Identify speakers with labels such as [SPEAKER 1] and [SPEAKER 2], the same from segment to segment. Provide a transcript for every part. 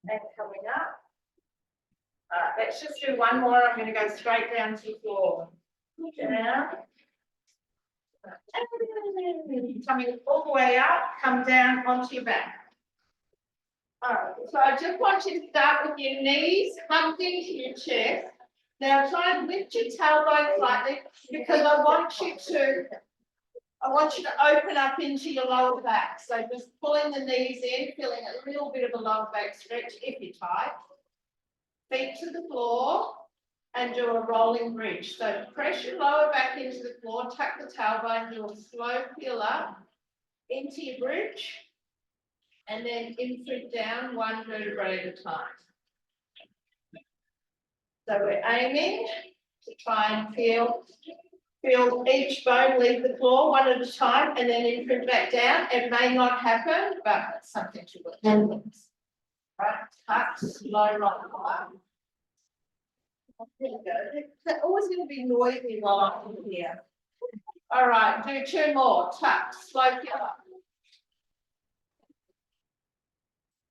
[SPEAKER 1] And coming up. Let's just do one more. I'm going to go straight down to the floor. Down. Coming all the way up, come down onto your back. All right, so I just want you to start with your knees humped into your chest. Now try and lift your tailbone slightly because I want you to open up into your lower back. So just pulling the knees in, feeling a little bit of a lower back stretch if you're tight. Feet to the floor and do a rolling bridge. So press your lower back into the floor, tuck the tailbone, do a slow peel up into your bridge, and then in-through down one vertebrae at a time. So we're aiming to try and feel each bone leave the floor one at a time and then in-through back down. It may not happen, but it's something to work towards. Right, tuck, slow roll. There you go. It's always going to be noisy while I'm here. All right, do two more. Tuck, slow peel up.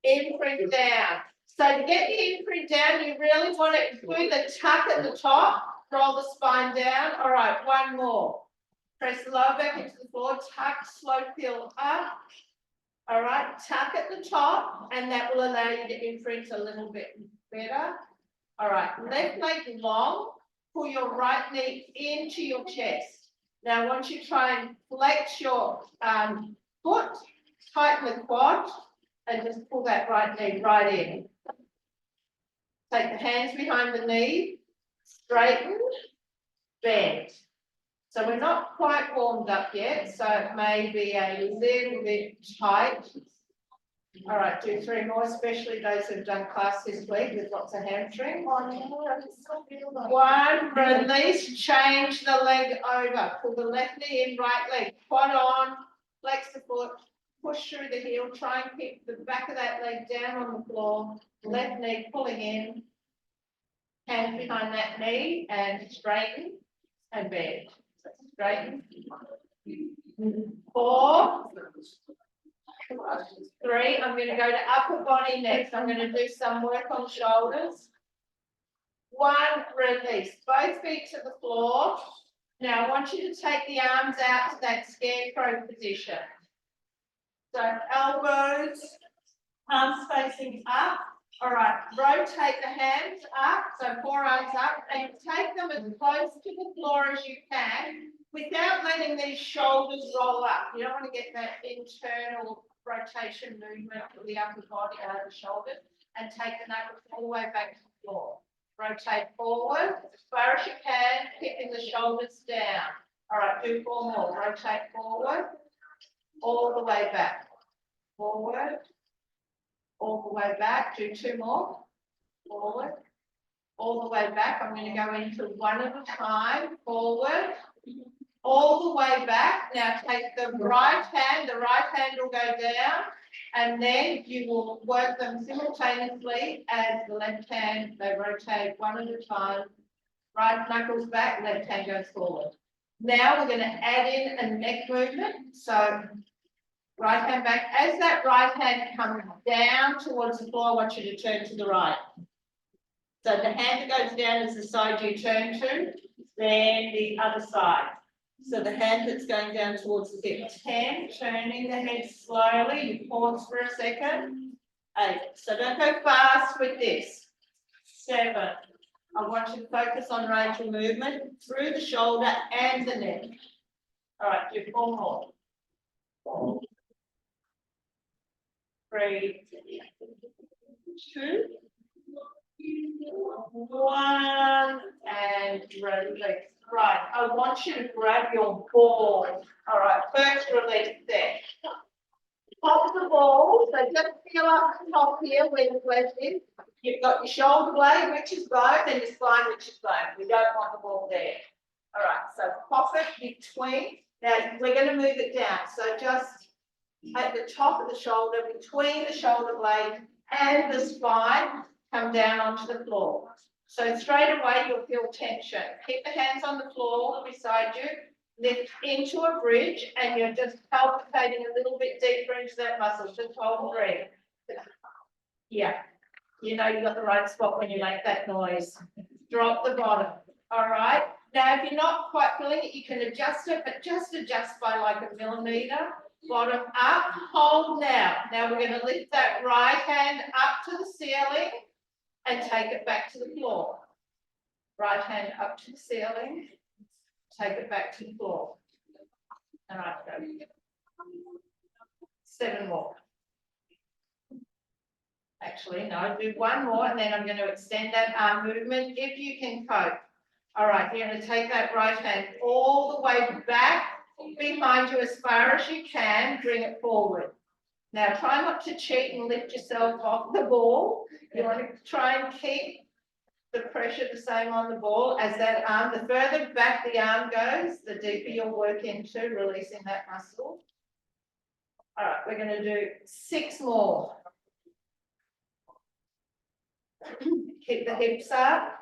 [SPEAKER 1] In-through down. So to get the in-through down, you really want to include the tuck at the top, roll the spine down. All right, one more. Press the lower back into the floor, tuck, slow peel up. All right, tuck at the top, and that will allow you to in-through a little bit better. All right, left leg long, pull your right knee into your chest. Now, I want you to try and flex your foot, tighten the quad, and just pull that right knee right in. Take the hands behind the knee, straighten, bend. So we're not quite warmed up yet, so it may be a little bit tight. All right, do three more, especially those who've done class this week with lots of hamstring. One, release, change the leg over. Pull the left knee in, right leg, quad on, flex the foot, push through the heel, try and keep the back of that leg down on the floor, left knee pulling in, hands behind that knee, and straighten and bend. So straighten. 4, 3, I'm going to go to upper body next. I'm going to do some work on shoulders. 1, release. Both feet to the floor. Now I want you to take the arms out to that scarecrow position. So elbows, arms facing up. All right, rotate the hands up, so forearms up, and take them as close to the floor as you can without letting these shoulders roll up. You don't want to get that internal rotation movement of the upper body out of the shoulders, and take the knuckles all the way back to the floor. Rotate forward as far as you can, keeping the shoulders down. All right, do 4 more. Rotate forward, all the way back. Forward, all the way back. Do 2 more. Forward, all the way back. I'm going to go into one at a time. Forward, all the way back. Now take the right hand will go down, and then you will work them simultaneously as the left hand, they rotate one at a time. Right knuckles back, left hand goes forward. Now we're going to add in a neck movement. So right hand back. As that right hand comes down towards the floor, I want you to turn to the right. So the hand that goes down is the side you turn to, then the other side. So the hand that's going down towards the hip. 10, turning the head slowly. You pause for a second. 8. So don't go fast with this. 7. I want you to focus on range of movement through the shoulder and the neck. All right, do 4 more. 4, 3, 2, 1, and release. Right, I want you to grab your ball. All right, first release there. Pop the ball, so just feel up the top here where the flesh is. You've got your shoulder blade, which is bone, and your spine, which is bone. We don't want the ball there. All right, so pop it between. Now, we're going to move it down. So just at the top of the shoulder, between the shoulder blade and the spine, come down onto the floor. So straight away, you'll feel tension. Keep the hands on the floor beside you. lift into a bridge, and you're just palpitating a little bit deeper into that muscle, just hold and breathe. Yeah, you know you got the right spot when you make that noise. Drop the bottom, all right? Now, if you're not quite feeling it, you can adjust it, but just adjust by like a millimeter. Bottom up, hold now. Now we're going to lift that right hand up to the ceiling and take it back to the floor. Right hand up to the ceiling, take it back to the floor. All right, go. 7 more. Actually, no, do 1 more, and then I'm going to extend that arm movement if you can cope. All right, you're going to take that right hand all the way back behind you as far as you can, bring it forward. Now try not to cheat and lift yourself off the ball. You want to try and keep the pressure the same on the ball as that arm. The further back the arm goes, the deeper you'll work into releasing that muscle. All right, we're going to do 6 more. Keep the hips up.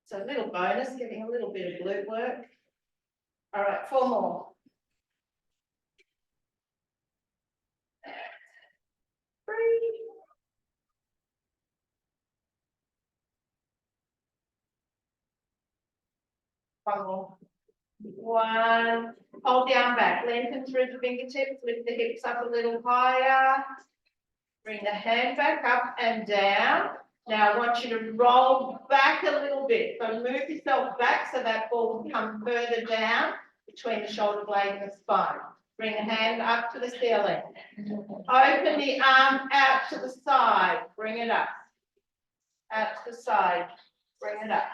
[SPEAKER 1] So a little bonus, getting a little bit of glute work. All right, 4 more. Breathe. 1 more. 1. Hold the arm back. Lengthen through the fingertips. Lift the hips up a little higher. Bring the hand back up and down. Now I want you to roll back a little bit. So move yourself back so that ball will come further down between the shoulder blade and the spine. Bring the hand up to the ceiling. Open the arm out to the side. Bring it up. Out to the side. Bring it up.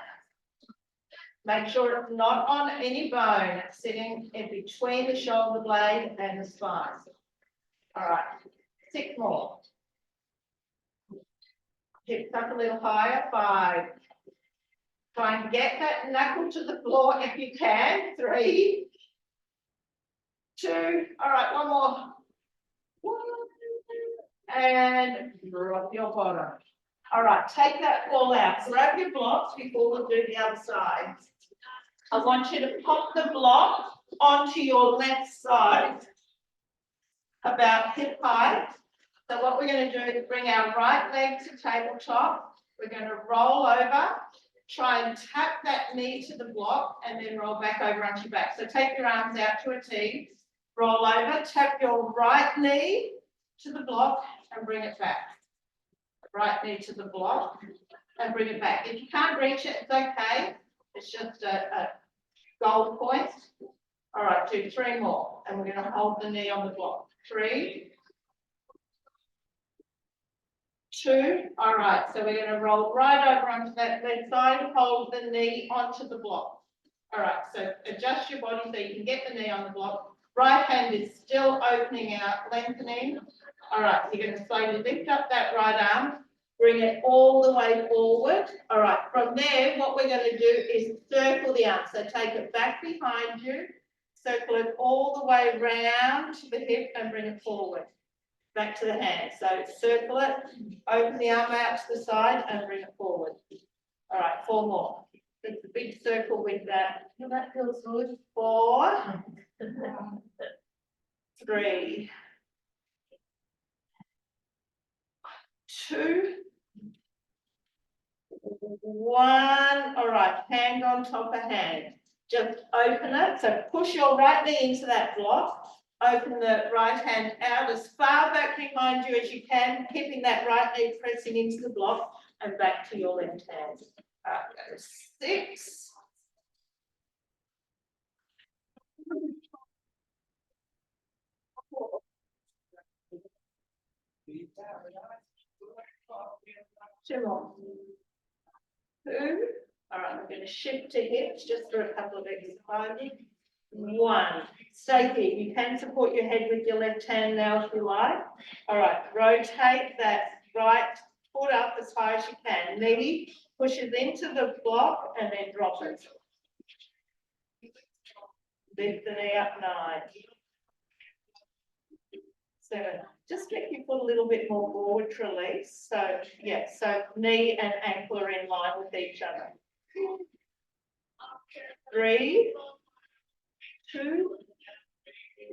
[SPEAKER 1] Make sure it's not on any bone. It's sitting in between the shoulder blade and the spine. All right. 6 more. Hips up a little higher. 5. Try and get that knuckle to the floor if you can. 3, 2. All right, 1 more. 1. And drop your bottom. All right, take that ball out. Grab your blocks before we'll do the other side. I want you to pop the block onto your left side, about hip height. So what we're going to do is bring our right leg to tabletop. We're going to roll over, try and tap that knee to the block, and then roll back over onto your back. So take your arms out to a T, roll over, tap your right knee to the block and bring it back. Right knee to the block and bring it back. If you can't reach it, it's okay. It's just a goal point. All right, do 3 more. And we're going to hold the knee on the block. 3, 2. All right, so we're going to roll right over onto that left side, hold the knee onto the block. All right, so adjust your body so you can get the knee on the block. Right hand is still opening out, lengthening. All right, so you're going to slowly lift up that right arm, bring it all the way forward. All right, from there, what we're going to do is circle the arm. So take it back behind you, circle it all the way round to the hip and bring it forward. Back to the hand. So circle it, open the arm out to the side and bring it forward. All right, 4 more. It's a big circle with that. That feels good. 4, 3, 2, 1. All right, hand on top of hand. Just open it. So push your right knee into that block. Open the right hand out as far back behind you as you can, keeping that right knee pressing into the block and back to your left hand. Go 6. 2 more. 2. All right, we're going to shift to hips just for a couple of exercises. 1. Stay here. You can support your head with your left hand now if you like. All right, rotate that right foot up as high as you can. Knee pushes into the block and then drop it. Lift the knee up 9. 7. Just get your foot a little bit more forward to release. So, yeah, so knee and ankle are in line with each other. 3, 2,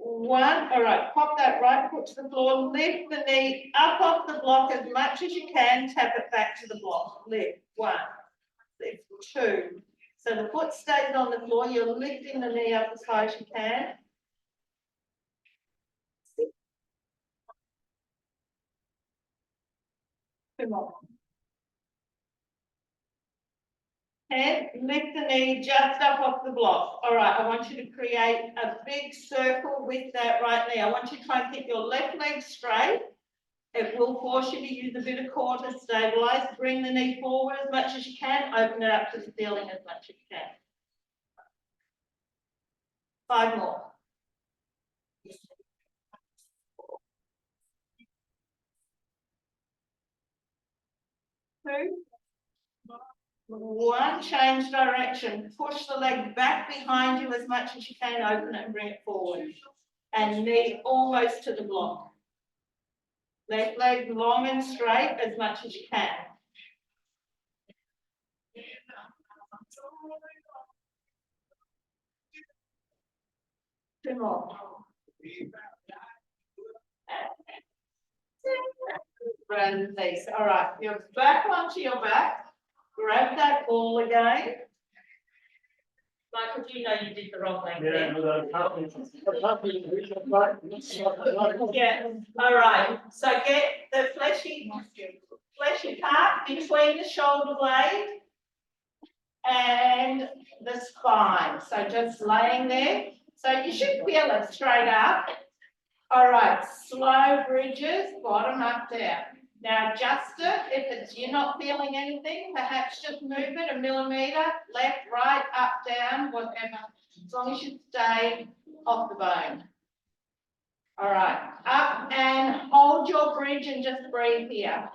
[SPEAKER 1] 1. All right, pop that right foot to the floor, lift the knee up off the block as much as you can, tap it back to the block. Lift, 1, lift, 2. So the foot stays on the floor, you're lifting the knee up as high as you can. 2 more. 10, lift the knee just up off the block. All right, I want you to create a big circle with that right knee. I want you to try and keep your left leg straight. It will force you to use a bit of core to stabilize. Bring the knee forward as much as you can. Open it up to the ceiling as much as you can. 5 more. 2, 1, change direction. Push the leg back behind you as much as you can. Open it and bring it forward. And knee almost to the block. Left leg long and straight as much as you can. 2 more. Release. All right, you're back onto your back. Grab that ball again. Michael, do you know you did the wrong thing there? Yeah, all right. So get the fleshy part between the shoulder blade and the spine. So just laying there. So you should feel it straight up. All right, slow bridges, bottom up, down. Now adjust it if you're not feeling anything, perhaps just move it 1 millimeter, left, right, up, down, whatever, as long as you stay off the bone. All right, up and hold your bridge and just breathe here.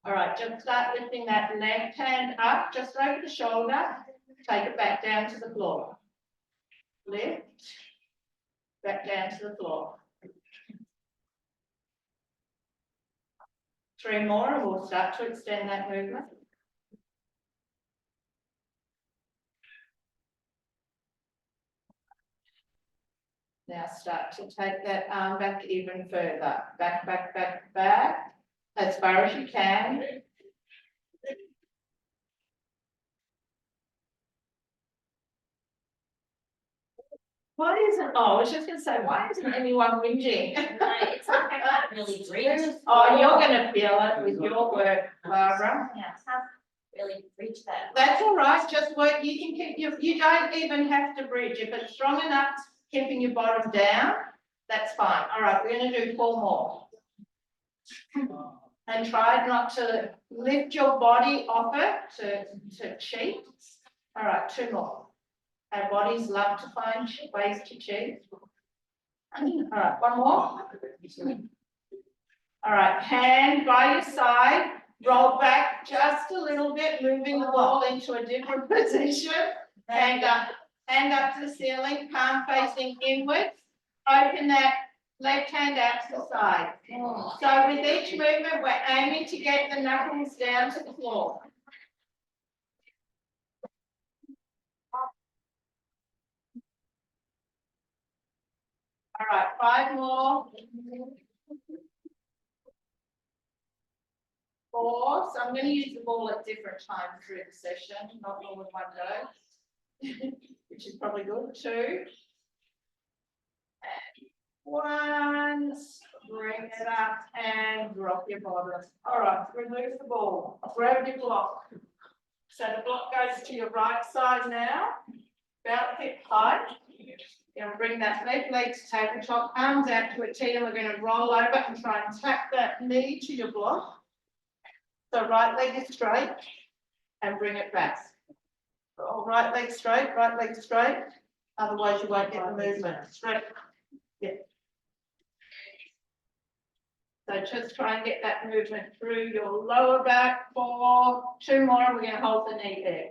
[SPEAKER 1] All right, just start lifting that left hand up, just over the shoulder, take it back down to the floor. Lift, back down to the floor. 3 more and we'll start to extend that movement. Now start to take that arm back even further. Back, back, back, back, as far as you can. Why isn't, oh, I was just going to say, why isn't anyone whinging?
[SPEAKER 2] It's like I can't really reach.
[SPEAKER 1] Oh, you're going to feel it with your work, Barbara.
[SPEAKER 2] Yeah, I can't really reach that.
[SPEAKER 1] That's all right, just work, you can keep your, you don't even have to bridge. If it's strong enough, keeping your bottom down, that's fine. All right, we're going to do 4 more. And try not to lift your body off it to cheat. All right, 2 more. Our bodies love to find ways to cheat. All right, 1 more. All right, hand by your side, roll back just a little bit, moving the ball into a different position. Hand up to the ceiling, palm facing inwards. Open that left hand out to the side. So with each movement, we're aiming to get the knuckles down to the floor. All right, 5 more. 4. So I'm going to use the ball at different times through the session, not all in one go, which is probably good. 2. And 1. Bring it up and drop your bottom. All right, remove the ball. Grab your block. So the block goes to your right side now, about hip height. You're going to bring that left leg to tabletop, arms out to a T, and we're going to roll over and try and tap that knee to your block. So right leg is straight and bring it back. Oh, right leg straight, otherwise you won't get the movement. Straight. Yeah. So just try and get that movement through your lower back for 2 more, and we're going to hold the knee there.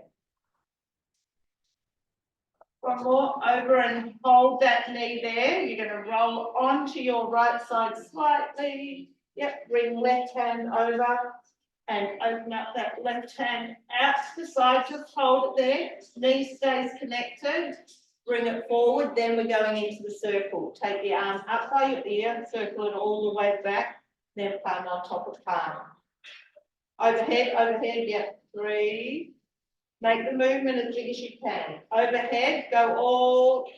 [SPEAKER 1] 1 more, over and hold that knee there. You're going to roll onto your right side slightly. Yep, bring left hand over. And open up that left hand out to the side, just hold it there, knee stays connected, bring it forward, then we're going into the circle. Take the arm up by your ear, circle it all the way back, then palm on top of palm. Overhead, yeah, 3. Make the movement as big as you can. Overhead, go all.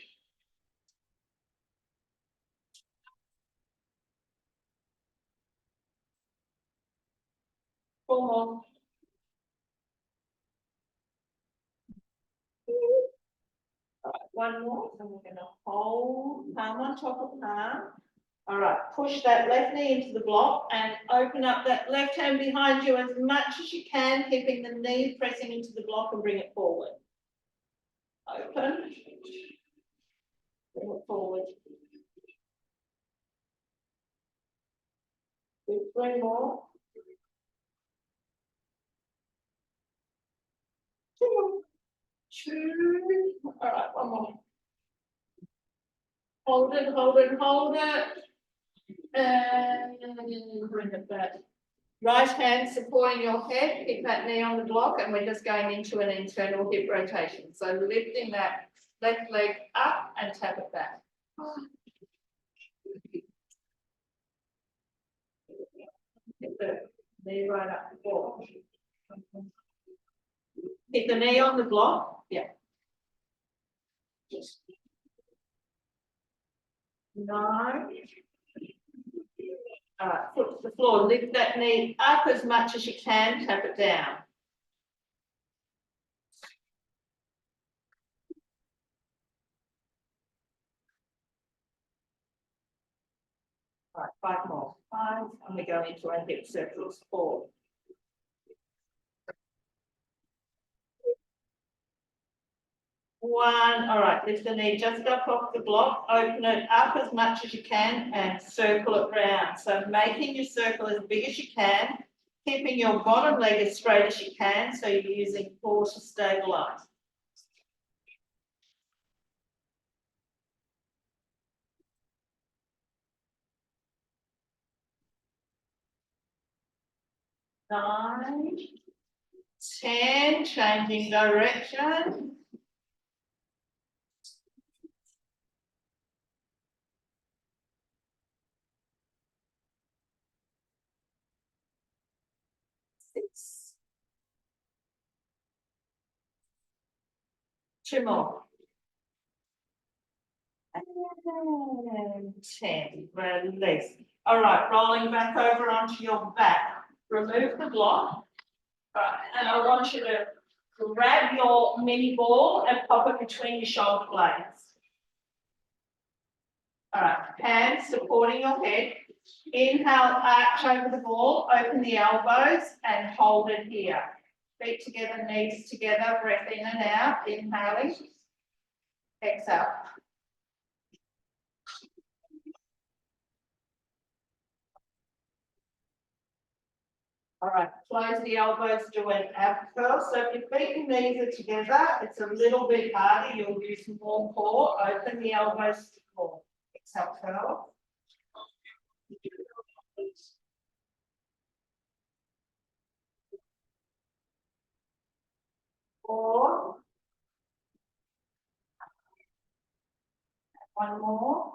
[SPEAKER 1] 4 more. All right, 1 more, and we're gonna hold palm on top of palm. All right, push that left knee into the block and open up that left hand behind you as much as you can, keeping the knee pressing into the block and bring it forward. Open. Bring it forward. Do 3 more. 2 more. 2. All right, 1 more. Hold it, hold it, hold it. And bring it back. Right hand supporting your head, keep that knee on the block, and we're just going into an internal hip rotation. So lifting that left leg up and tap it back. Hit the knee right up the floor. Hit the knee on the block, yeah. 9. All right, foot to the floor, lift that knee up as much as you can, tap it down. All right, 5 more. 5, and we go into our hip circles. 4. 1, all right, lift the knee just up off the block, open it up as much as you can and circle it round. So making your circle as big as you can, keeping your bottom leg as straight as you can, so you're using core to stabilize. Nine, 10, changing direction. 6. 2 more. And 10, release. All right, rolling back over onto your back. Remove the block. All right, and I want you to grab your mini ball and pop it between your shoulder blades. All right, hands supporting your head. Inhale, arch over the ball, open the elbows and hold it here. Feet together, knees together, breath in and out, inhaling. Exhale. All right, close the elbows, do an ab curl. So if your feet and knees are together, it's a little bit harder. You'll use more core. Open the elbows to core. Exhale, curl. 4. 1 more.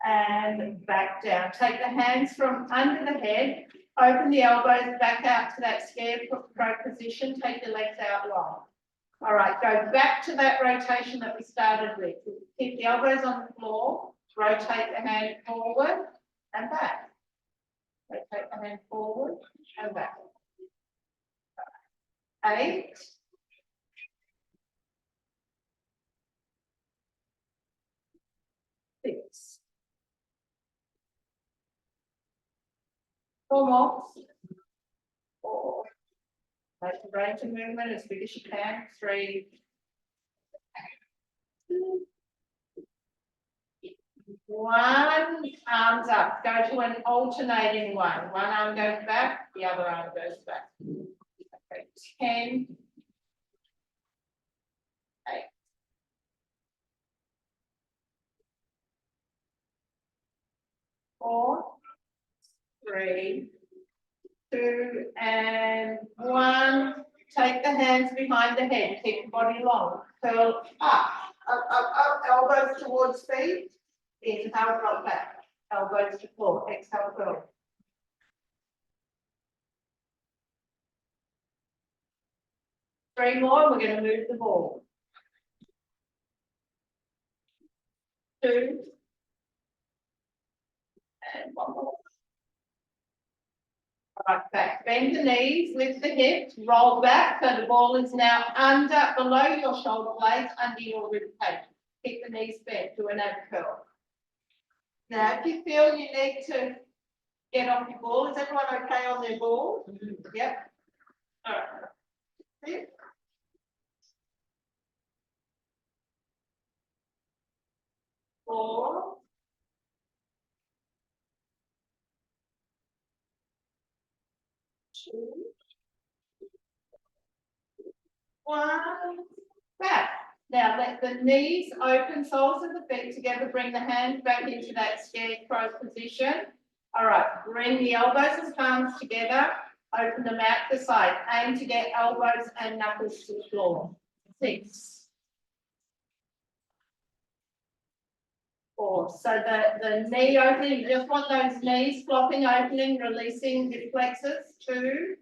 [SPEAKER 1] And back down. Take the hands from under the head, open the elbows back out to that scarecrow position, take the legs out long. All right, go back to that rotation that we started with. Keep the elbows on the floor, rotate the hand forward and back. Rotate the hand forward and back. 8. 6. 4 more. 4. Make the range of movement as big as you can. 3. 1, arms up. Go to an alternating one. One arm goes back, the other arm goes back. Okay, 10. 8. 4. 3. 2, and 1. Take the hands behind the head, keep the body long, curl up, elbows towards feet, inhale, drop back, elbows to floor, exhale, curl. Three more, we're going to move the ball. 2, and 1 more. Right back, bend the knees, lift the hips, roll back, so the ball is now below your shoulder blades, under your rib cage. Keep the knees bent, do an ab curl. Now, if you feel you need to get off your ball, is everyone okay on their ball? Yep. All right. Sit. 4. 2. 1. Back. Now let the knees open, soles of the feet together, bring the hands back into that scarecrow position. All right, bring the elbows and palms together, open them out the side. Aim to get elbows and knuckles to the floor. 6. 4. So the knee opening, you just want those knees flopping, opening, releasing the flexors. 2.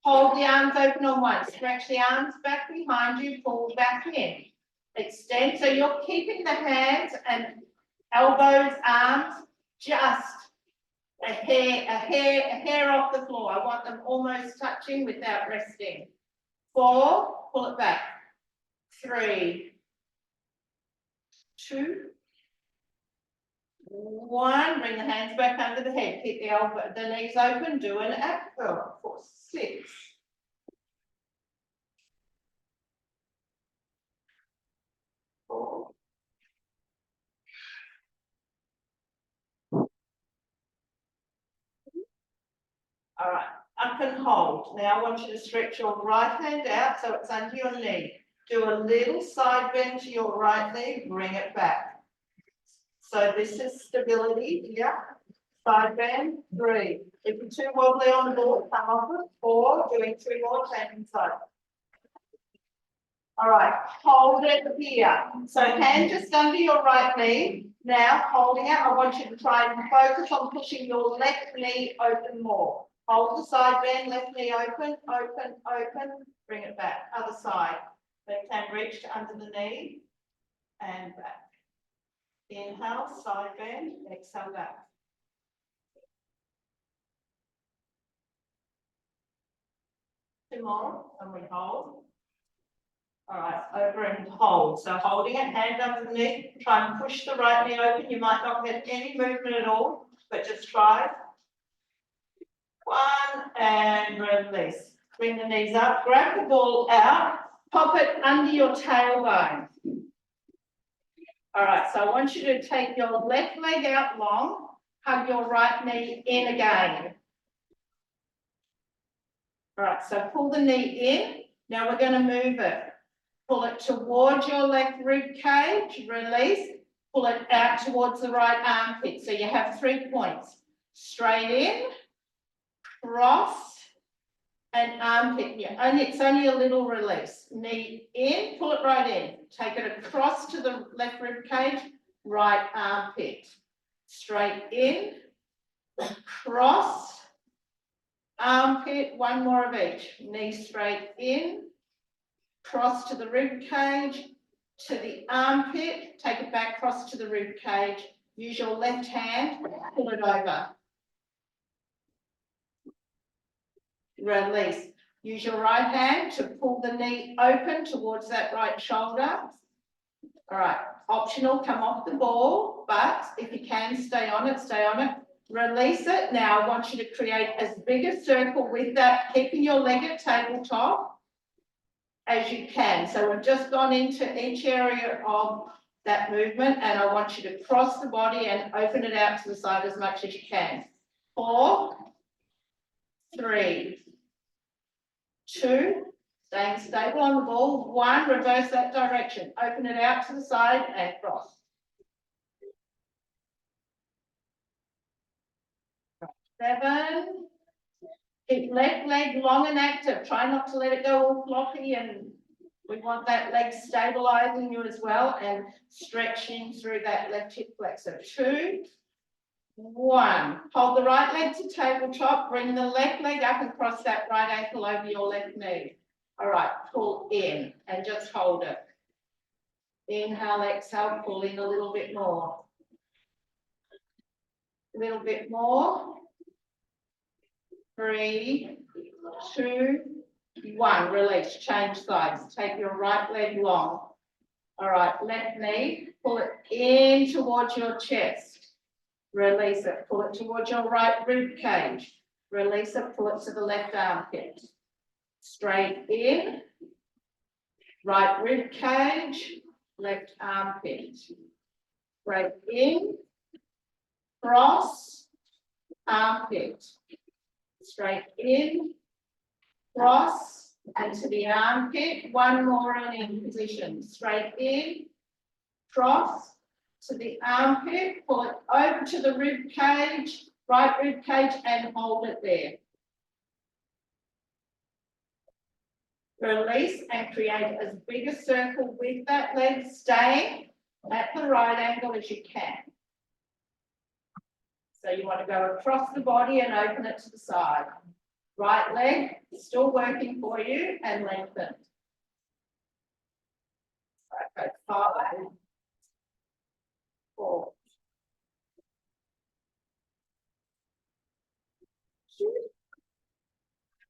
[SPEAKER 1] Hold the arms open on 1. Stretch the arms back behind you, pull back in. Extend, so you're keeping the hands and elbows, arms just a hair off the floor. I want them almost touching without resting. 4, pull it back. 3, 2, 1. Bring the hands back under the head. Keep the knees open. Do an ab curl for 6. 4. All right, up and hold. Now I want you to stretch your right hand out so it's under your knee. Do a little side bend to your right knee, bring it back. So this is stability here. Side bend, 3. If you're too wobbly on the board, come off it. 4, doing 2 more, changing side. All right, hold it here. So hand just under your right knee. Now holding it, I want you to try and focus on pushing your left knee open more. Hold the side bend, left knee open, open, open, bring it back. Other side. Left hand reach to under the knee and back. Inhale, side bend, exhale back. Two more, and we hold. All right, over and hold. So holding it, hand underneath, try and push the right knee open. You might not get any movement at all, but just try. 1, and release. Bring the knees up, grab the ball out, pop it under your tailbone. All right, so I want you to take your left leg out long, hug your right knee in again. All right, so pull the knee in. Now we're going to move it. Pull it towards your left rib cage, release, pull it out towards the right armpit. So you have 3 points. Straight in, cross, and armpit. Yeah, it's only a little release. Knee in, pull it right in. Take it across to the left rib cage, right armpit. Straight in, cross, armpit, 1 more of each. Knee straight in, cross to the rib cage, to the armpit, take it back, cross to the rib cage. Use your left hand, pull it over. Release. Use your right hand to pull the knee open towards that right shoulder. All right, optional, come off the ball, but if you can, stay on it, stay on it. Release it. Now I want you to create as big a circle with that, keeping your leg at tabletop as you can. So we've just gone into each area of that movement, and I want you to cross the body and open it out to the side as much as you can. 4, 3, 2, staying stable on the ball. 1, reverse that direction. Open it out to the side and cross. 7, Keep left leg long and active. Try not to let it go all floppy, and we want that leg stabilizing you as well and stretching through that left hip flexor. 2, 1. Hold the right leg to tabletop. Bring the left leg up and cross that right ankle over your left knee. All right, pull in and just hold it. Inhale, exhale, pull in a little bit more. A little bit more. 3, 2, 1. Release, change sides. Take your right leg long. All right, left knee, pull it in towards your chest. Release it, pull it towards your right rib cage. Release it, pull it to the left armpit. Straight in, right rib cage, left armpit. Straight in, cross, armpit. Straight in, cross, and to the armpit. 1 more in position. Straight in, cross, to the armpit, pull it over to the rib cage, right rib cage, and hold it there. Release and create as big a circle with that leg, staying at the right angle as you can. So you want to go across the body and open it to the side. Right leg still working for you and lengthen. Right, go 5, 4, 2,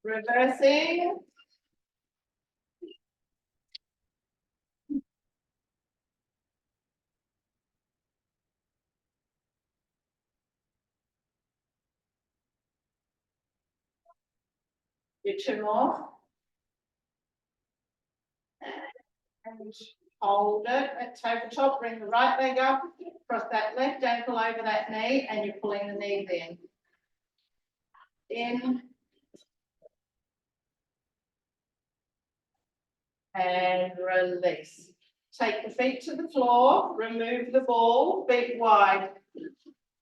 [SPEAKER 1] reversing. Do 2 more. And hold it at tabletop, bring the right leg up, cross that left ankle over that knee, and you're pulling the knees in. In. And release. Take the feet to the floor, remove the ball, feet wide.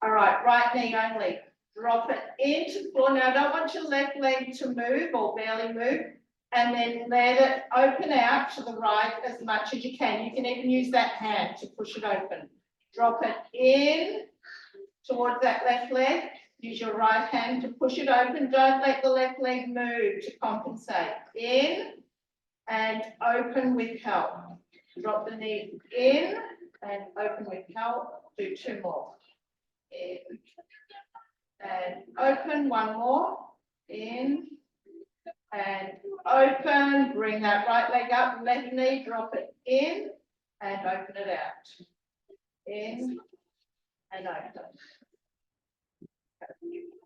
[SPEAKER 1] All right, right knee only. Drop it into the floor. Now, I don't want your left leg to move or barely move. And then let it open out to the right as much as you can. You can even use that hand to push it open. Drop it in towards that left leg. Use your right hand to push it open. Don't let the left leg move to compensate. In and open with help. Drop the knee in and open with help. Do 2 more. In and open. 1 more. In and open. Bring that right leg up. Left knee. Drop it in and open it out. In and open.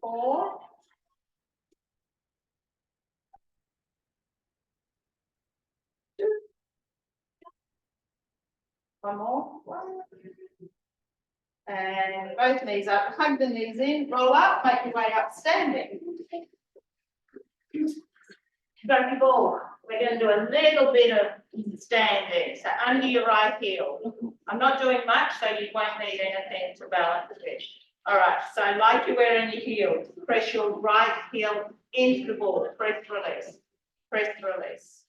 [SPEAKER 1] 4. 2. 1 more. 1. And both knees up. Hug the knees in. Roll up. Make your way up standing. Don't be bored. We're going to do a little bit of standing. So under your right heel. I'm not doing much, so you won't need anything to balance the fish. All right. So like you're wearing your heels, press your right heel into the ball. Press, release. Press, release.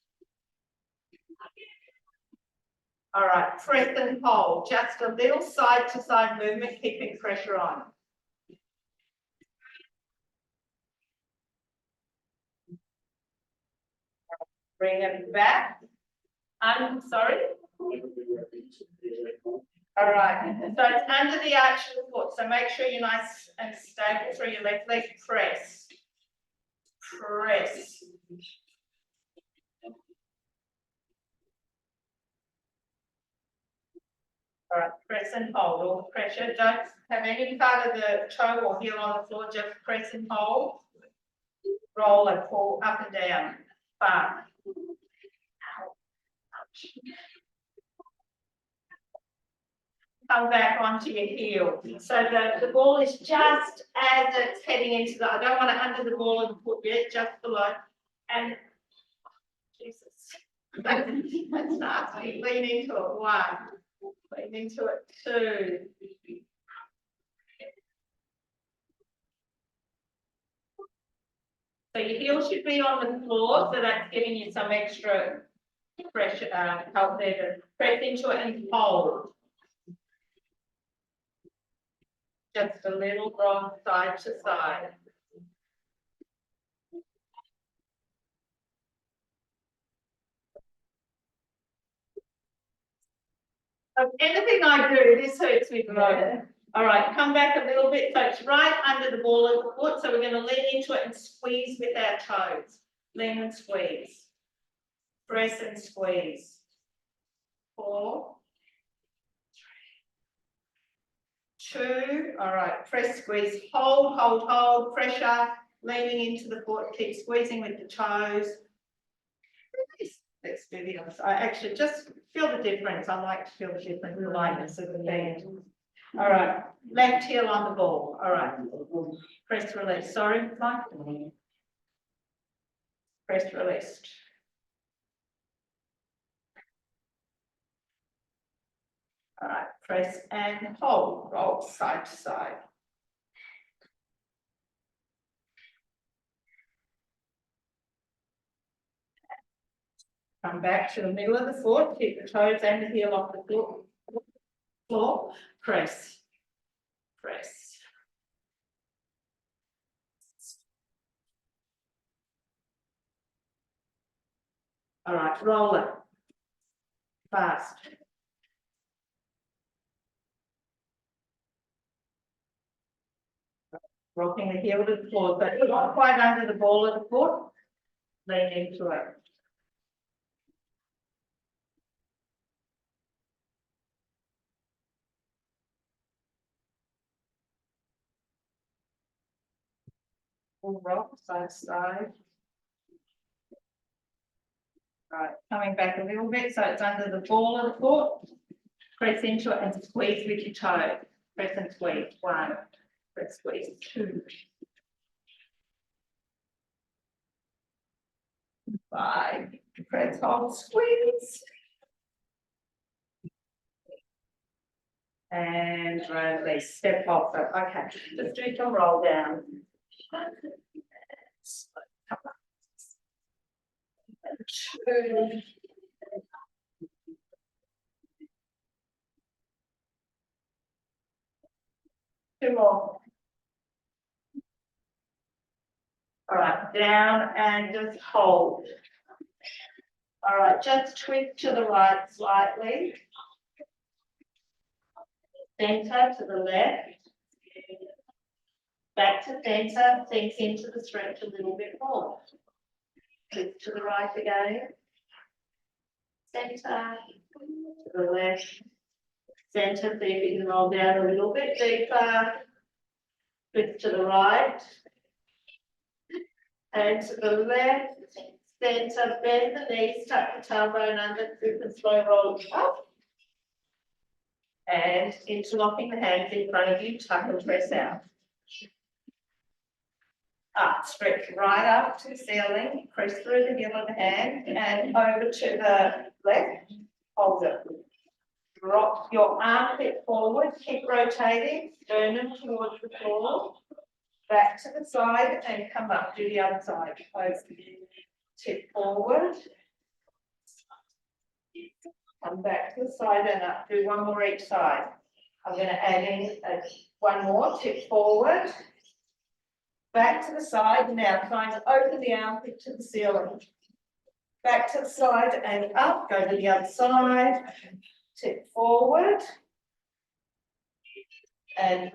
[SPEAKER 1] All right. Press and hold. Just a little side to side movement, keeping pressure on. Bring it back. I'm sorry. All right. So it's under the arch of the foot. So make sure you're nice and stable through your left leg. Press. Press. All right. Press and hold. All the pressure. Don't have any part of the toe or heel on the floor. Just press and hold. Roll and pull up and down. Far. Come back onto your heel. So the ball is just as it's heading into the, I don't want it under the ball and foot yet, just below. And Jesus, that's nasty. Lean into it. 1. Lean into it. 2. So your heel should be on the floor, so that's giving you some extra pressure, help there to press into it and hold. Just a little rock side to side. Anything I do, this hurts me the most. All right, come back a little bit, so it's right under the ball of the foot, so we're going to lean into it and squeeze with our toes. Lean and squeeze. Press and squeeze. 4, 3, 2, all right, press, squeeze, hold, hold, hold, pressure, leaning into the foot, keep squeezing with the toes. Let's do the other side. I actually just feel the difference. I like to feel the difference, the lightness of the bend. All right, left heel on the ball. All right, press, release. Sorry, Mike. Press, released. All right, press and hold, roll side to side. Come back to the middle of the foot, keep the toes and the heel off the floor, press, press. All right, roll it. Fast. Rocking the heel to the floor, but not quite under the ball of the foot. Lean into it. All rock, side to side. Right, coming back a little bit, so it's under the ball of the foot. Press into it and squeeze with your toe. Press and squeeze. 1. Press, squeeze. 2. 5. Press, hold, squeeze. And release. Step off it. Okay, just do some roll down. 2. 2 more. All right, down and just hold. All right, just twist to the right slightly. Center to the left. Back to center, sink into the stretch a little bit more. Twist to the right again. Center to the left. Center, see if you can roll down a little bit deeper. Twist to the right. And to the left. Center, bend the knees, tuck the tailbone under, grip and slow roll up. And interlocking the hands in front of you, tuck and press out. Up, stretch right up to the ceiling, press through the heel of the hand and over to the left, hold it. Drop your armpit forward, keep rotating, sternum towards the floor, back to the side and come up, do the other side. Over. Tip forward, come back to the side and up, do 1 more each side. I'm going to add in 1 more, tip forward, back to the side, now trying to open the armpit to the ceiling. Back to the side and up, go to the other side, tip forward, and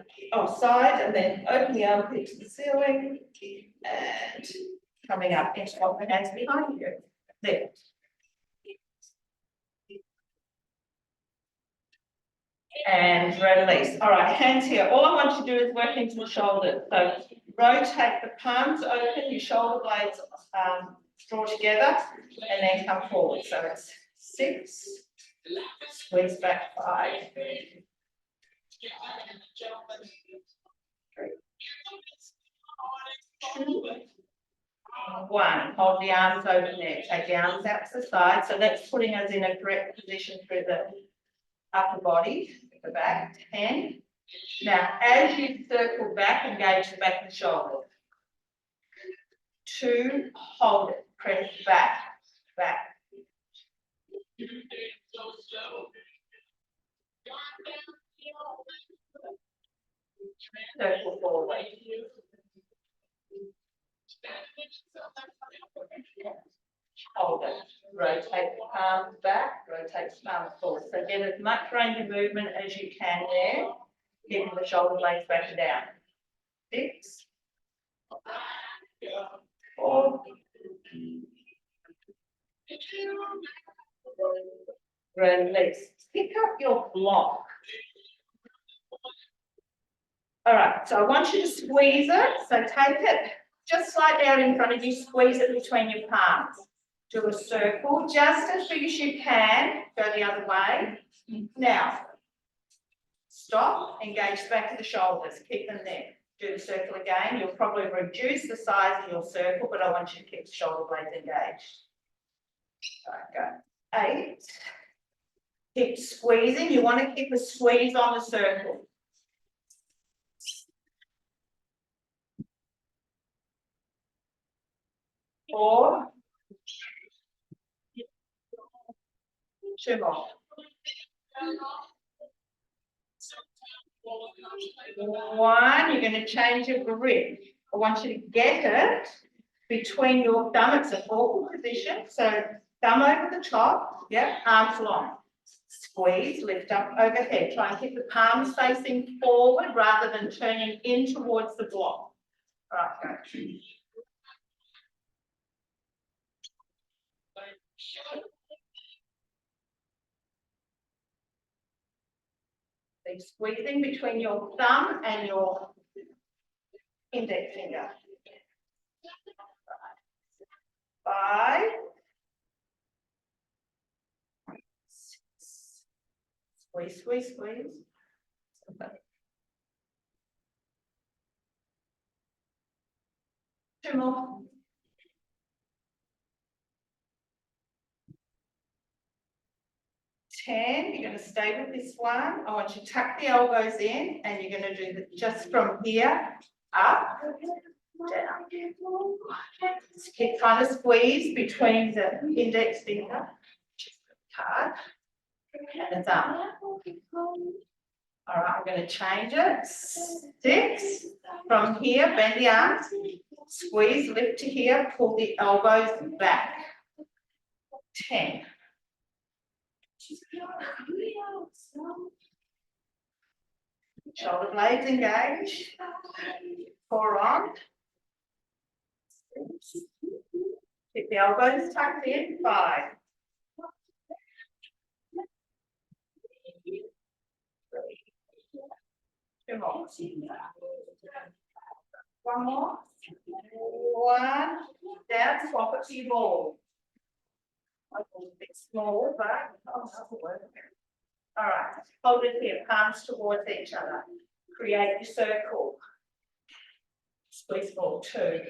[SPEAKER 1] side, and then open the armpit to the ceiling, and coming up, interlock the hands behind you. There. And release. All right, hands here. All I want you to do is work into the shoulders. So rotate the palms open, your shoulder blades draw together, and then come forward. So it's 6, squeeze back 5. 3, 2, 1. Hold the arms open there. Take the arms out to the side. So that's putting us in a correct position through the upper body, the back. 10. Now, as you circle back, engage the back of the shoulder. 2, hold it, press back, back. Circle forward. Hold it, rotate the palms back, rotate the palms forward. So get as much range of movement as you can there, keeping the shoulder blades back and down. 6, 4, release. Pick up your block. All right, so I want you to squeeze it. So take it just slightly out in front of you, squeeze it between your palms. Do a circle just as big as you can. Go the other way. Now, stop, engage back of the shoulders, keep them there. Do the circle again. You'll probably reduce the size of your circle, but I want you to keep the shoulder blades engaged. All right, go. 8. Keep squeezing. You want to keep a squeeze on the circle. 4. 2 more. 1, you're going to change your grip. I want you to get it between your thumb. It's a forward position. So thumb over the top, yep, arms long. Squeeze, lift up overhead. Try and keep the palms facing forward rather than turning in towards the block. All right, go. So squeezing between your thumb and your index finger. 5, 6. Squeeze, squeeze, squeeze. 2 more. 10, you're going to stay with this one. I want you to tuck the elbows in and you're going to do the, just from here, up, down. Just keep trying to squeeze between the index finger, hard, and the thumb. All right, I'm going to change it. 6, from here, bend the arms, squeeze, lift to here, pull the elbows back. 10. Shoulder blades engaged. 4 on. Keep the elbows tucked in. 5. 2 more. 1 more. 1. Down, swap it to your ball. A bit small, but that'll work. All right, hold it here, palms towards each other. Create your circle. Squeeze ball 2.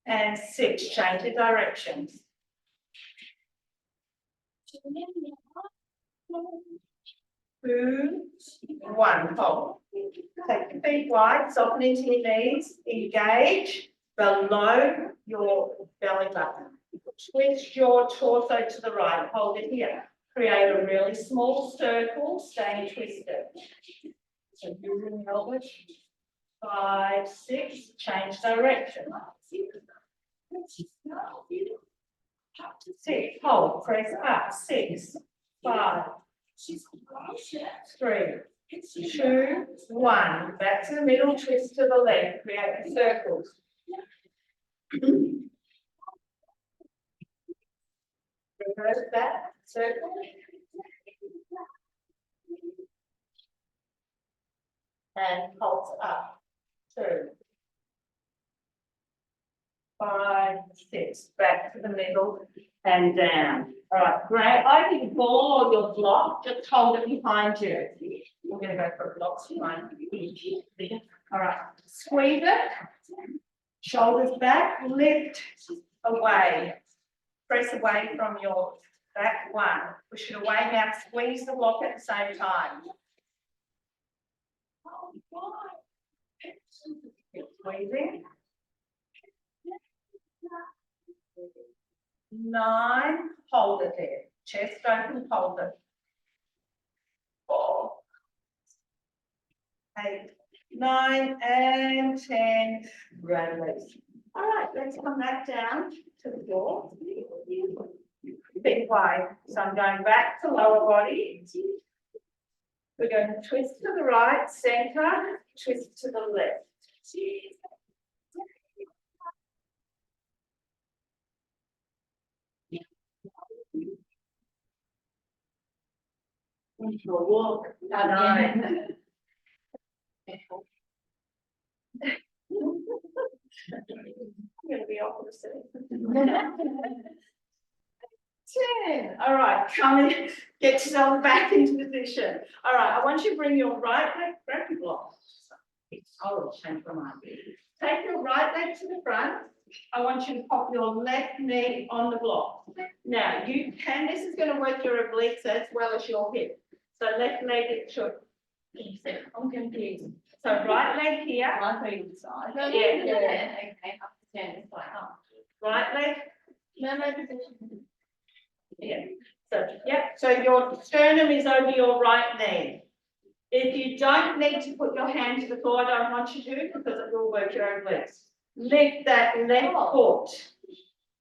[SPEAKER 1] And 6, change the directions. 2, 1, hold. Take your feet wide, soften into your knees, engage below your belly button. Twist your torso to the right, hold it here. Create a really small circle, staying twisted. So using the elbows. 5, 6, change direction. 6, hold, press up. 6, 5, 3, 2, 1. Back to the middle, twist to the left, create circles. Reverse that circle. And pulse up. 2, 5, 6. Back to the middle and down. All right, great. Either your ball or your block, just hold it behind you. We're going to go for blocks behind you. All right, squeeze it. Shoulders back, lift away. Press away from your back. 1. Push it away. Now squeeze the block at the same time.
[SPEAKER 3] Keep squeezing. 9, hold it there. Chest open, hold it. 4, 8, 9, and 10. Release. All right, let's come back down to the floor. Bit wide. So I'm going back to lower body. We're going to twist to the right, center, twist to the left. We'll walk. Nine. I'm gonna be off the set. 10. All right, come in, get yourself back into position. All right, I want you to bring your right leg, grab your block. Oh, change my mind. Take your right leg to the front. I want you to pop your left knee on the block. Now, you can, this is going to work your obliques as well as your hip. So left leg it should. I'm confused. So right leg here.
[SPEAKER 2] One for each side.
[SPEAKER 1] No,
[SPEAKER 3] Yeah,
[SPEAKER 1] yeah.
[SPEAKER 2] Okay, up to 10, it's like, oh.
[SPEAKER 3] Right leg.
[SPEAKER 1] No,
[SPEAKER 3] Yeah. So, yeah. So your sternum is over your right knee. If you don't need to put your hand to the floor, I don't want you to because it will work your own legs. Lift that left foot.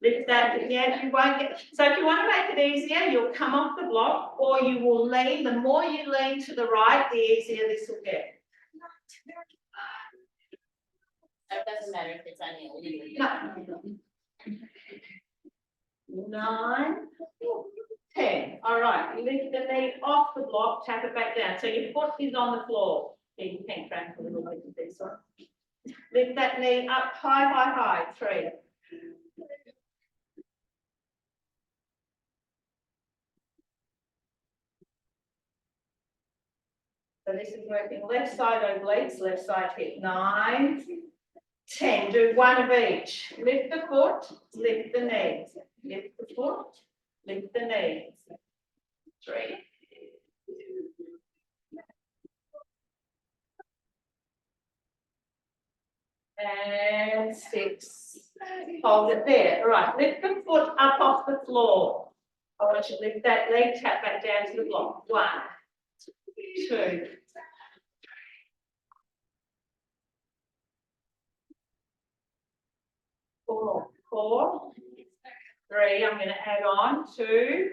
[SPEAKER 3] Lift that, yeah, you won't get, so if you want to make it easier, you'll come off the block or you will lean, the more you lean to the right, the easier this will get.
[SPEAKER 2] It doesn't matter if it's only a little.
[SPEAKER 3] No. 9, 10. All right, you lift the knee off the block, tap it back down. So your foot is on the floor. You can crank a little bit with this one. Lift that knee up high, high, high. 3. So this is working left side obliques, left side hip. 9, 10. Do one of each. Lift the foot, lift the knees. Lift the foot, lift the knees. 3. And 6. Hold it there. All right, lift the foot up off the floor. I want you to lift that leg, tap back down to the block. 1, 2. 4, 4, 3. I'm going to add on 2,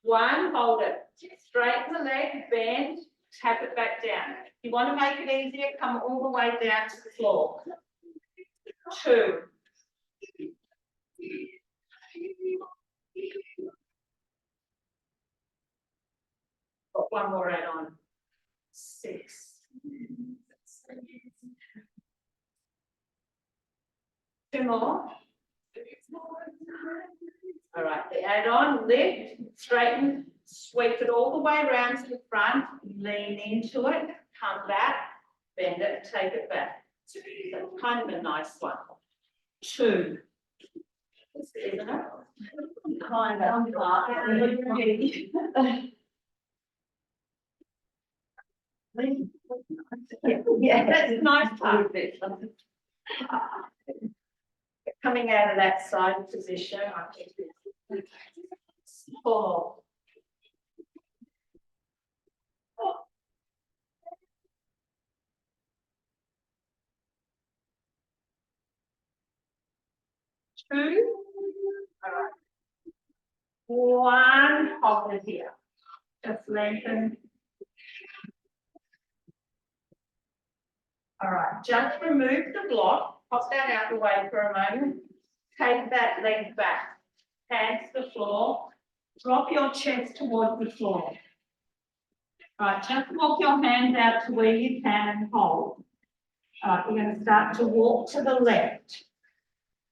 [SPEAKER 3] 1. Hold it. Straighten the leg, bend, tap it back down. If you want to make it easier, come all the way down to the floor. 2. Got one more add on. 6. 2 more. All right, the add on, lift, straighten, sweep it all the way around to the front, lean into it, come back, bend it, take it back. So it's kind of a nice one. 2. Isn't it? Kind of. Yeah, that's a nice part of it. Coming out of that side position, I think. 4. 2. All right. 1, hold it here. Just lengthen. All right, just remove the block, pop that out the way for a moment. Take that leg back, hands to the floor, drop your chest towards the floor. All right, just walk your hands out to where you can and hold. All right, we're going to start to walk to the left.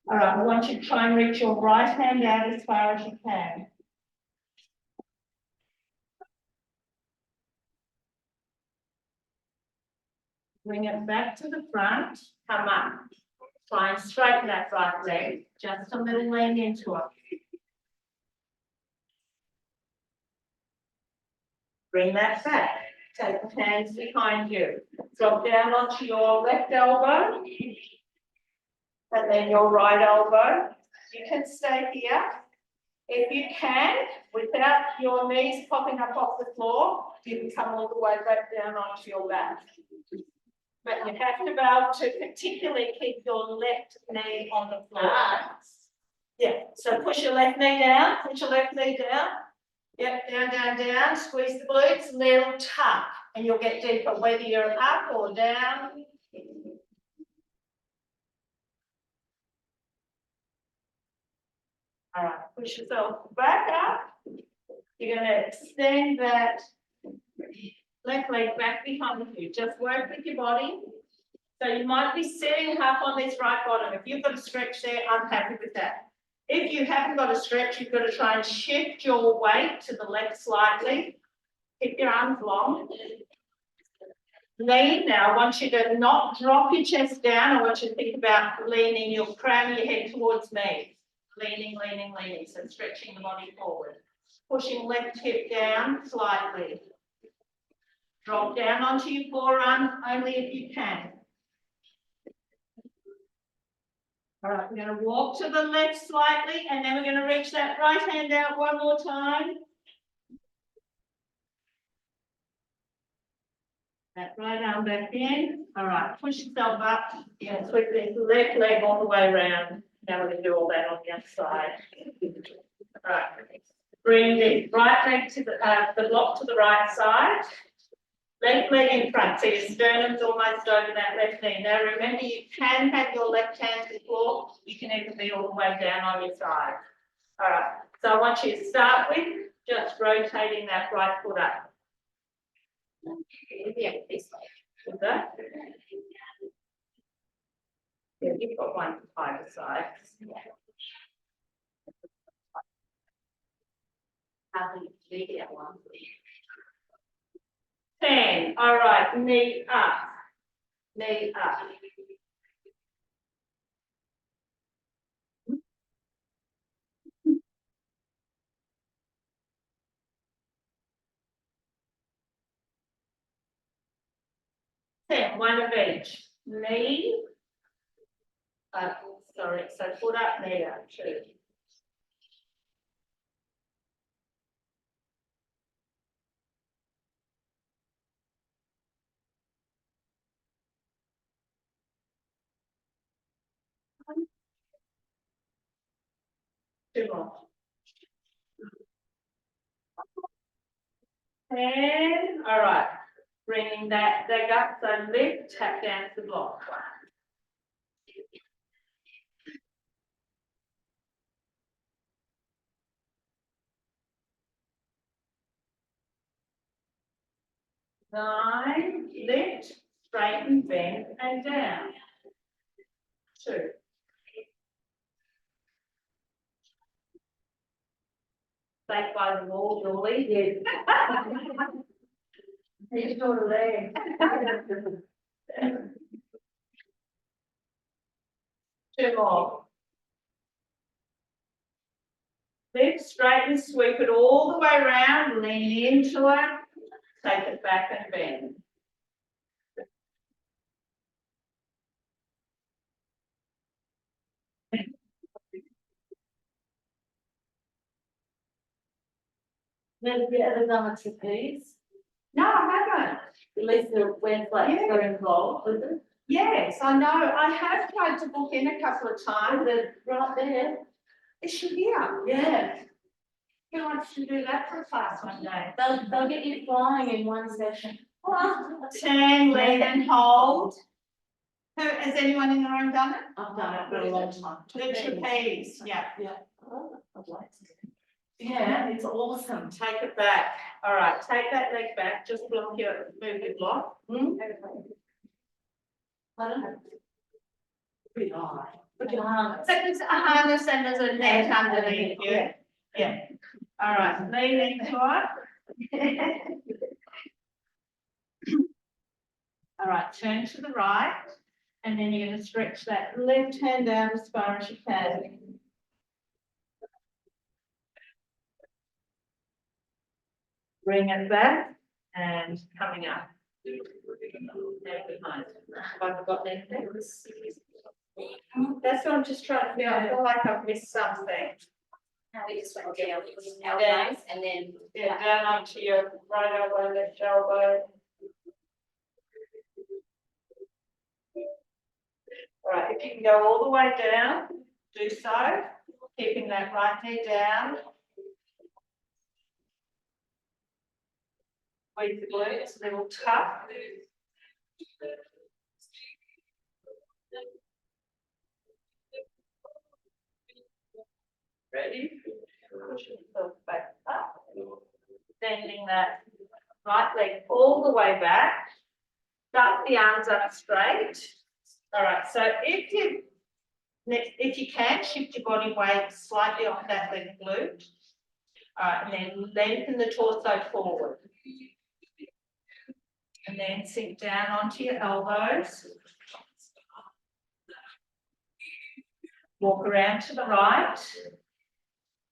[SPEAKER 3] All right, I want you to try and reach your right hand out as far as you can. Bring it back to the front, come up. Try and straighten that right leg, just a little lean into it. Bring that back, Take the hands behind you. Drop down onto your left elbow. And then your right elbow. You can stay here. If you can, without your knees popping up off the floor, you can come all the way back down onto your back. But you have to be able to particularly keep your left knee on the floor. Yeah, so push your left knee down, push your left knee down. Yep, down, down, down, squeeze the glutes, little tuck, and you'll get deeper whether you're up or down. All right, push yourself back up. You're going to extend that left leg back behind you. Just work with your body. So you might be sitting up on this right bottom. If you've got a stretch there, I'm happy with that. If you haven't got a stretch, you've got to try and shift your weight to the left slightly. Keep your arms long. Lean now. I want you to not drop your chest down. I want you to think about leaning your crown of your head towards me. Leaning, leaning, leaning. So stretching the body forward. Pushing left hip down slightly. Drop down onto your forearm only if you can. All right, we're going to walk to the left slightly, and then we're going to reach that right hand out one more time. That right arm back in. All right, push yourself up. Yeah, sweep this left leg all the way around. Now we're going to do all that on the other side. All right, bring the right leg to the block to the right side. Left leg in front, so your sternum's almost over that left knee. Now remember, you can have your left hand to the floor. You can even be all the way down on your side. All right, so I want you to start with just rotating that right foot up.
[SPEAKER 2] Yeah, this way.
[SPEAKER 3] With that. Yeah, you've got one for either side.
[SPEAKER 2] How do you do that one?
[SPEAKER 3] 10. All right, knee up. Knee up. One of each. Knee up. Sorry, so foot up, knee up. 2. Two more. 10. All right. Bringing that leg up, so lift, tap down to the block. 9. Lift, straighten, bend, and down. 2. Back by the wall, Julie. Yes. He's got a leg. 2 more. Lift, straighten, sweep it all the way around, lean into it, take it back and bend.
[SPEAKER 2] Have you ever done a trapeze?
[SPEAKER 3] No, I haven't.
[SPEAKER 2] At least the where like
[SPEAKER 3] Yeah.
[SPEAKER 2] are involved with it.
[SPEAKER 3] Yes, I know. I have tried to book in a couple of times.
[SPEAKER 2] They're right there.
[SPEAKER 3] Is she here?
[SPEAKER 2] Yeah.
[SPEAKER 3] Who wants to do that for a class one day?
[SPEAKER 2] They'll get you flying in one session.
[SPEAKER 3] 10, lean and hold. Has anyone in the room done it?
[SPEAKER 2] I've done it for a long time.
[SPEAKER 3] The trapeze, yeah.
[SPEAKER 2] Yeah. Oh, I'd like to.
[SPEAKER 3] Yeah, it's awesome. Take it back. All right, take that leg back. Just move your block.
[SPEAKER 2] Pardon?
[SPEAKER 3] Pretty high.
[SPEAKER 2] Put your arm.
[SPEAKER 3] So there's a harness and there's a net underneath you. Yeah. All right, lean into it. All right, turn to the right, and then you're going to stretch that left hand down as far as you can. Bring it back and coming up. There behind. Have I forgotten anything? That's what I'm just trying to feel. I feel like I've missed something.
[SPEAKER 2] Now we just went down, elbows, and then.
[SPEAKER 3] Yeah, down onto your right elbow, left elbow. All right, if you can go all the way down, do so, keeping that right knee down. Squeeze the glutes, a little tough. Ready? Push yourself back up. Bending that right leg all the way back. Start the arms up straight. All right, so if you can, shift your body weight slightly off that leg glute. All right, and then lengthen the torso forward. And then sink down onto your elbows. Walk around to the right.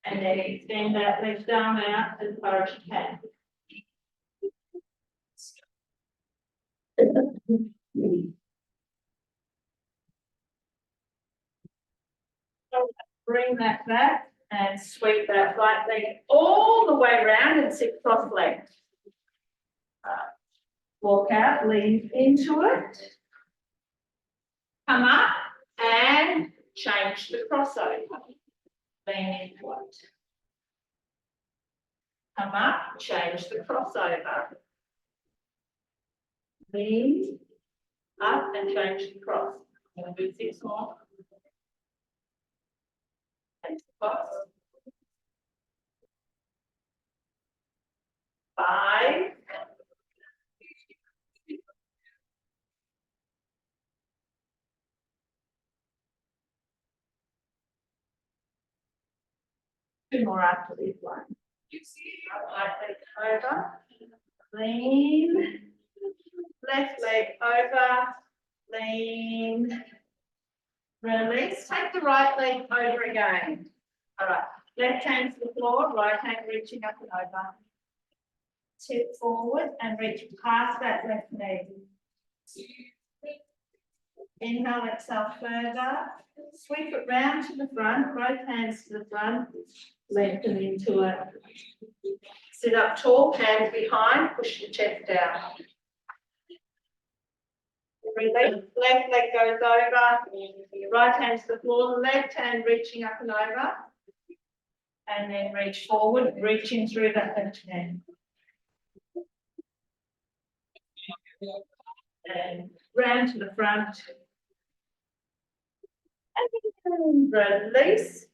[SPEAKER 3] And then extend that left arm out as far as you can. Bring that back and sweep that right leg all the way around and sit cross-legged. Walk out, lean into it. Come up and change the crossover. Lean into it. Come up, change the crossover. Lean up and change the cross. I'm going to do 6 more. And cross. 5. 2 more after this one. Right leg over, lean, left leg over, lean, release. Take the right leg over again. All right, left hand to the floor, right hand reaching up and over. Tip forward and reach past that left knee. Inhale, exhale further. Sweep it round to the front, both hands to the front, lengthen into it. Sit up tall, hands behind, push the chest down. Release, left leg goes over, right hand to the floor, left hand reaching up and over. And then reach forward, reaching through that left hand. And round to the front. And release,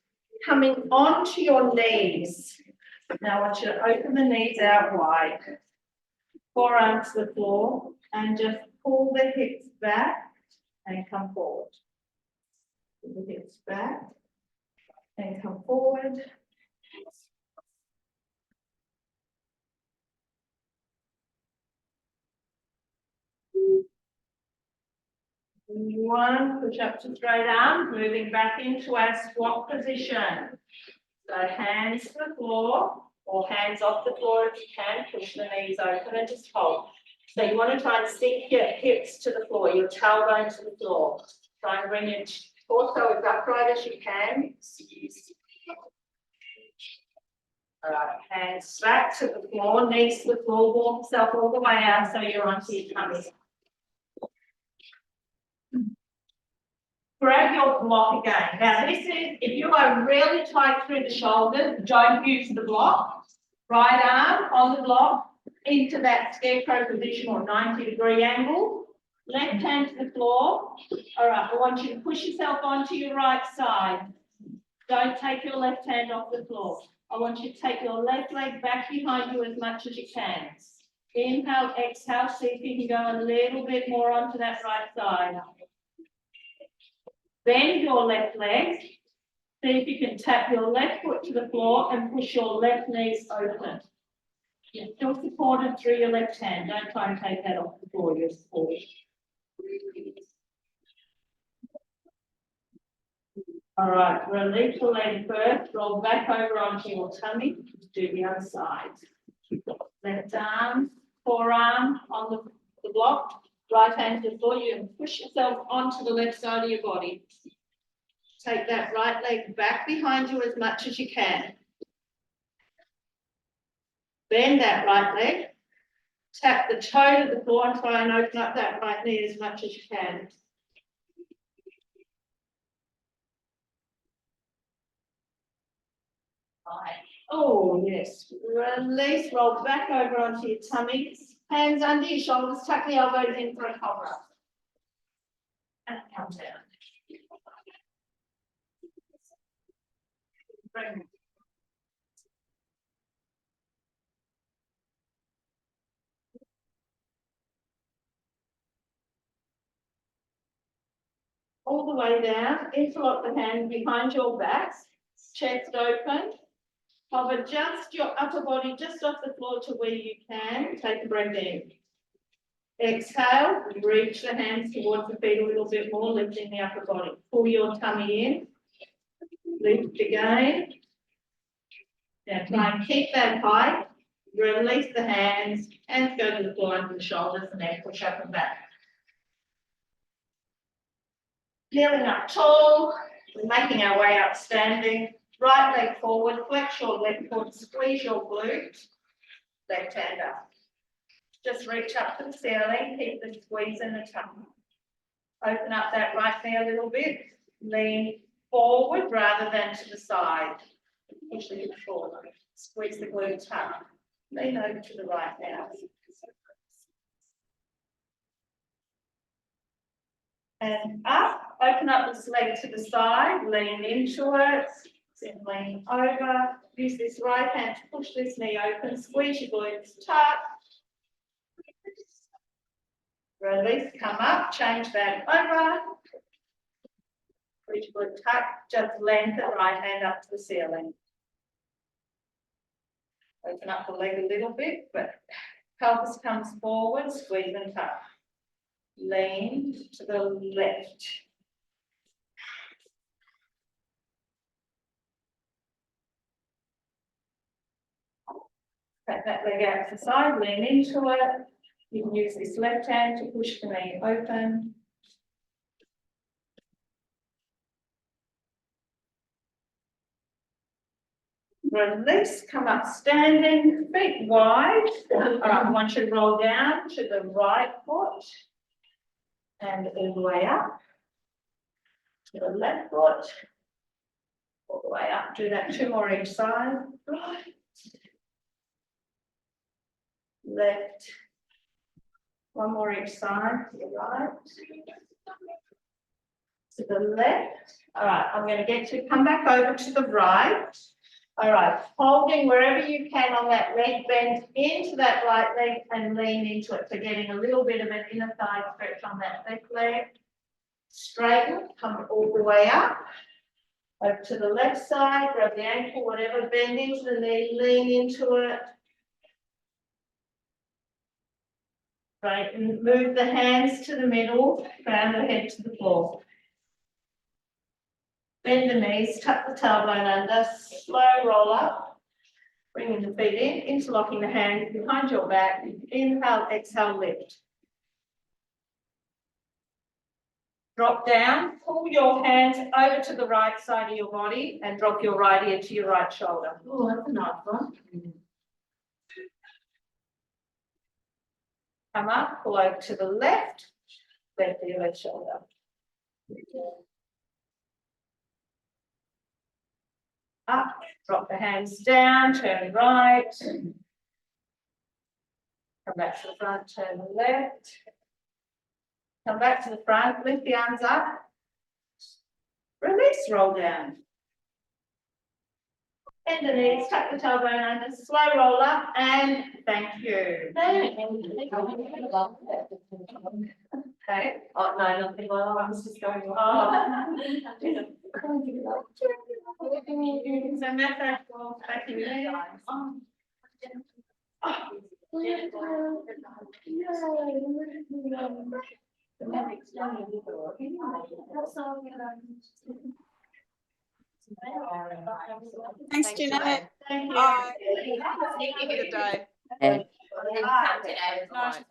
[SPEAKER 3] coming onto your knees. Now I want you to open the knees out wide. Forearms to the floor and just pull the hips back and come forward. Pull the hips back and come forward. One, push up to straight arm, moving back into our squat position. So hands to the floor or hands off the floor if you can, push the knees open and just hold. So you want to try and sink your hips to the floor, your tailbone to the floor. Try and bring your torso as upright as you can. All right, hands back to the floor, knees to the floor, walk yourself all the way out so you're onto your tummy. Grab your block again. Now this is, if you are really tight through the shoulders, don't use the block. Right arm on the block into that scarecrow position or 90-degree angle. Left hand to the floor. All right, I want you to push yourself onto your right side. Don't take your left hand off the floor. I want you to take your left leg back behind you as much as you can. Inhale, exhale, see if you can go a little bit more onto that right side. Bend your left leg. See if you can tap your left foot to the floor and push your left knees open. You're still supported through your left hand. Don't try and take that off the floor. You're supported. All right, release the leg first. Roll back over onto your tummy. Do the other side. Left arm forearm on the block, right hand to the floor, you push yourself onto the left side of your body. Take that right leg back behind you as much as you can. Bend that right leg. Tap the toe to the floor and try and open up that right knee as much as you can. Oh, yes. Release, roll back over onto your tummy. Hands under your shoulders, tuck the elbows in for a cobra. And come down. Bring. All the way down, interlock the hand behind your back, chest open. Hover just your upper body just off the floor to where you can. Take a breath in. Exhale, reach the hands towards the feet a little bit more, lifting the upper body. Pull your tummy in. Lift again. Now try and keep that height. Release the hands. Hands go to the floor under the shoulders and then push up and back. Kneeling up tall. We're making our way up standing. Right leg forward, flex your left foot, squeeze your glute. Left hand up. Just reach up to the ceiling, keep the squeeze in the tummy. Open up that right knee a little bit. Lean forward rather than to the side. Push the hip forward. Squeeze the glutes up. Lean over to the right now. And up. Open up this leg to the side. Lean into it. Then lean over. Use this right hand to push this knee open. Squeeze your glutes tight. Release, come up, change that over. Reach glute tuck, just lengthen the right hand up to the ceiling. Open up the leg a little bit, but pelvis comes forward, squeeze and tuck. Lean to the left. Take that leg out to the side, lean into it. You can use this left hand to push the knee open. Release, come up standing, feet wide. All right, I want you to roll down to the right foot and all the way up to the left foot, all the way up. Do that 2 more each side. Right, left. 1 more each side to the right. To the left. All right, I'm going to get you to come back over to the right. All right, holding wherever you can on that leg, bend into that right leg and lean into it. So getting a little bit of an inner thigh stretch on that left leg. Straighten, come all the way up. Over to the left side, grab the ankle, whatever, bend into the knee, lean into it. Right, and move the hands to the middle, round the head to the floor. Bend the knees, tuck the tailbone under, slow roll up. Bringing the feet in, interlocking the hands behind your back. Inhale, exhale, lift. Drop down, pull your hands over to the right side of your body and drop your right ear to your right shoulder. Oh, that's a nice one. Come up, pull over to the left, bend your left shoulder. Up, drop the hands down, turn right. Come back to the front, turn left. Come back to the front, lift the arms up. Release, roll down. Bend the knees, tuck the tailbone under, slow roll up, and thank you. Okay.
[SPEAKER 2] Oh, no, I don't think, well, I was just going.
[SPEAKER 3] So matter of back in there.
[SPEAKER 4] Thanks, Jeanette.
[SPEAKER 3] Thank you.
[SPEAKER 4] Bye.
[SPEAKER 2] Thank you.
[SPEAKER 4] Have a good day.
[SPEAKER 2] Then come today with one.